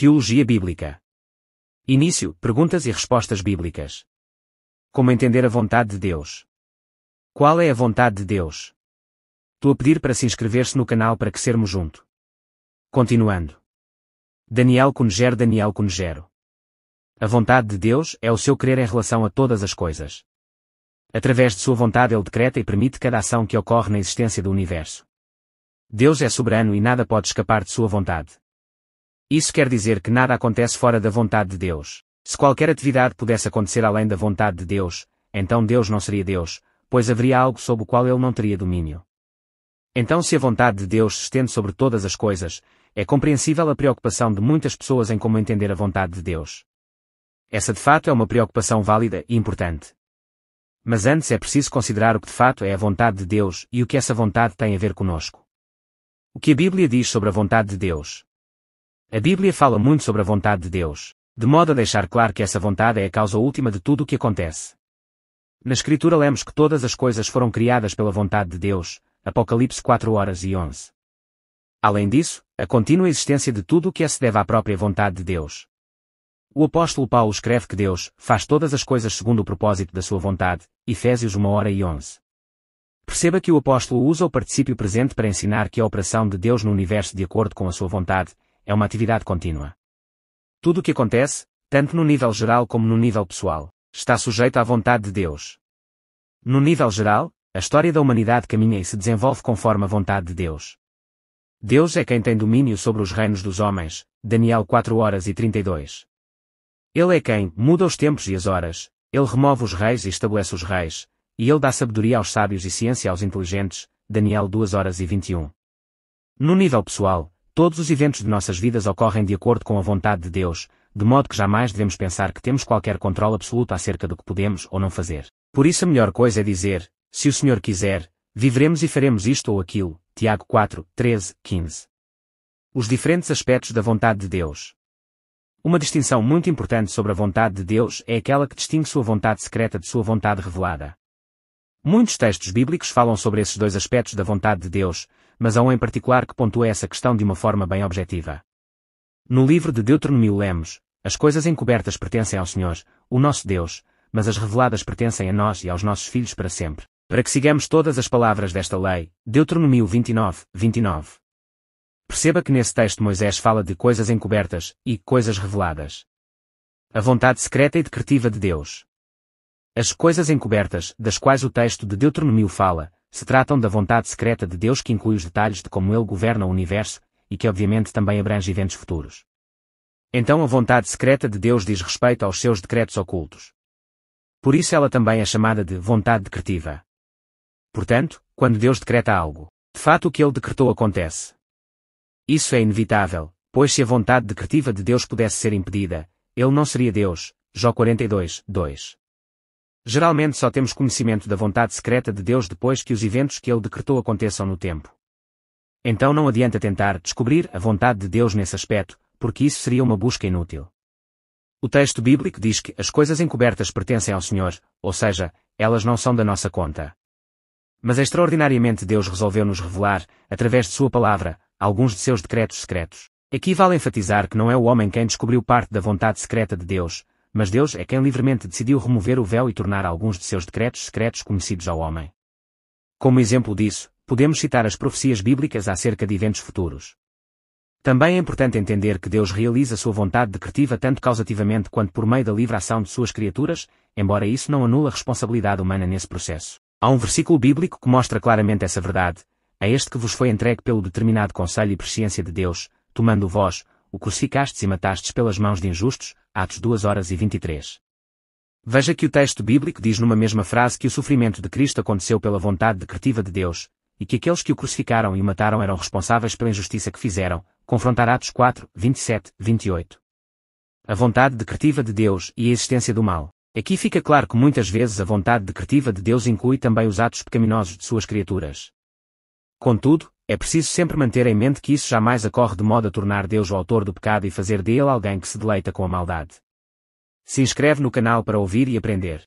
Teologia Bíblica. Início, perguntas e respostas bíblicas. Como entender a vontade de Deus? Qual é a vontade de Deus? Estou a pedir para se inscrever-se no canal para crescermos junto. Continuando. Daniel Cunegero. A vontade de Deus é o seu querer em relação a todas as coisas. Através de sua vontade ele decreta e permite cada ação que ocorre na existência do universo. Deus é soberano e nada pode escapar de sua vontade. Isso quer dizer que nada acontece fora da vontade de Deus. Se qualquer atividade pudesse acontecer além da vontade de Deus, então Deus não seria Deus, pois haveria algo sobre o qual ele não teria domínio. Então, se a vontade de Deus se estende sobre todas as coisas, é compreensível a preocupação de muitas pessoas em como entender a vontade de Deus. Essa de fato é uma preocupação válida e importante. Mas antes é preciso considerar o que de fato é a vontade de Deus e o que essa vontade tem a ver conosco. O que a Bíblia diz sobre a vontade de Deus? A Bíblia fala muito sobre a vontade de Deus, de modo a deixar claro que essa vontade é a causa última de tudo o que acontece. Na Escritura lemos que todas as coisas foram criadas pela vontade de Deus, Apocalipse 4:11. Além disso, a contínua existência de tudo o que se deve à própria vontade de Deus. O apóstolo Paulo escreve que Deus faz todas as coisas segundo o propósito da sua vontade, Efésios 1:11. Perceba que o apóstolo usa o particípio presente para ensinar que a operação de Deus no universo de acordo com a sua vontade é uma atividade contínua. Tudo o que acontece, tanto no nível geral como no nível pessoal, está sujeito à vontade de Deus. No nível geral, a história da humanidade caminha e se desenvolve conforme a vontade de Deus. Deus é quem tem domínio sobre os reinos dos homens, Daniel 4:32. Ele é quem muda os tempos e as horas, ele remove os reis e estabelece os reis, e ele dá sabedoria aos sábios e ciência aos inteligentes, Daniel 2:21. No nível pessoal, todos os eventos de nossas vidas ocorrem de acordo com a vontade de Deus, de modo que jamais devemos pensar que temos qualquer controle absoluto acerca do que podemos ou não fazer. Por isso a melhor coisa é dizer, se o Senhor quiser, viveremos e faremos isto ou aquilo, Tiago 4:13-15. Os diferentes aspectos da vontade de Deus. Uma distinção muito importante sobre a vontade de Deus é aquela que distingue sua vontade secreta de sua vontade revelada. Muitos textos bíblicos falam sobre esses dois aspectos da vontade de Deus, mas há um em particular que pontua essa questão de uma forma bem objetiva. No livro de Deuteronômio lemos, as coisas encobertas pertencem ao Senhor, o nosso Deus, mas as reveladas pertencem a nós e aos nossos filhos para sempre, para que sigamos todas as palavras desta lei, Deuteronômio 29:29. Perceba que nesse texto Moisés fala de coisas encobertas e coisas reveladas. A vontade secreta e decretiva de Deus. As coisas encobertas, das quais o texto de Deuteronômio fala, se tratam da vontade secreta de Deus que inclui os detalhes de como ele governa o universo, e que obviamente também abrange eventos futuros. Então a vontade secreta de Deus diz respeito aos seus decretos ocultos. Por isso ela também é chamada de vontade decretiva. Portanto, quando Deus decreta algo, de fato o que ele decretou acontece. Isso é inevitável, pois se a vontade decretiva de Deus pudesse ser impedida, ele não seria Deus, Jó 42:2. Geralmente só temos conhecimento da vontade secreta de Deus depois que os eventos que ele decretou aconteçam no tempo. Então não adianta tentar descobrir a vontade de Deus nesse aspecto, porque isso seria uma busca inútil. O texto bíblico diz que as coisas encobertas pertencem ao Senhor, ou seja, elas não são da nossa conta. Mas extraordinariamente Deus resolveu nos revelar, através de sua palavra, alguns de seus decretos secretos. Aqui vale enfatizar que não é o homem quem descobriu parte da vontade secreta de Deus, mas Deus é quem livremente decidiu remover o véu e tornar alguns de seus decretos secretos conhecidos ao homem. Como exemplo disso, podemos citar as profecias bíblicas acerca de eventos futuros. Também é importante entender que Deus realiza sua vontade decretiva tanto causativamente quanto por meio da livre ação de suas criaturas, embora isso não anule a responsabilidade humana nesse processo. Há um versículo bíblico que mostra claramente essa verdade: a este que vos foi entregue pelo determinado conselho e presciência de Deus, tomando vós, o crucificastes e matastes pelas mãos de injustos, Atos 2:23. Veja que o texto bíblico diz numa mesma frase que o sofrimento de Cristo aconteceu pela vontade decretiva de Deus, e que aqueles que o crucificaram e o mataram eram responsáveis pela injustiça que fizeram, confrontar Atos 4:27-28. A vontade decretiva de Deus e a existência do mal. Aqui fica claro que muitas vezes a vontade decretiva de Deus inclui também os atos pecaminosos de suas criaturas. Contudo, é preciso sempre manter em mente que isso jamais ocorre de modo a tornar Deus o autor do pecado e fazer dele alguém que se deleita com a maldade. Se inscreve no canal para ouvir e aprender.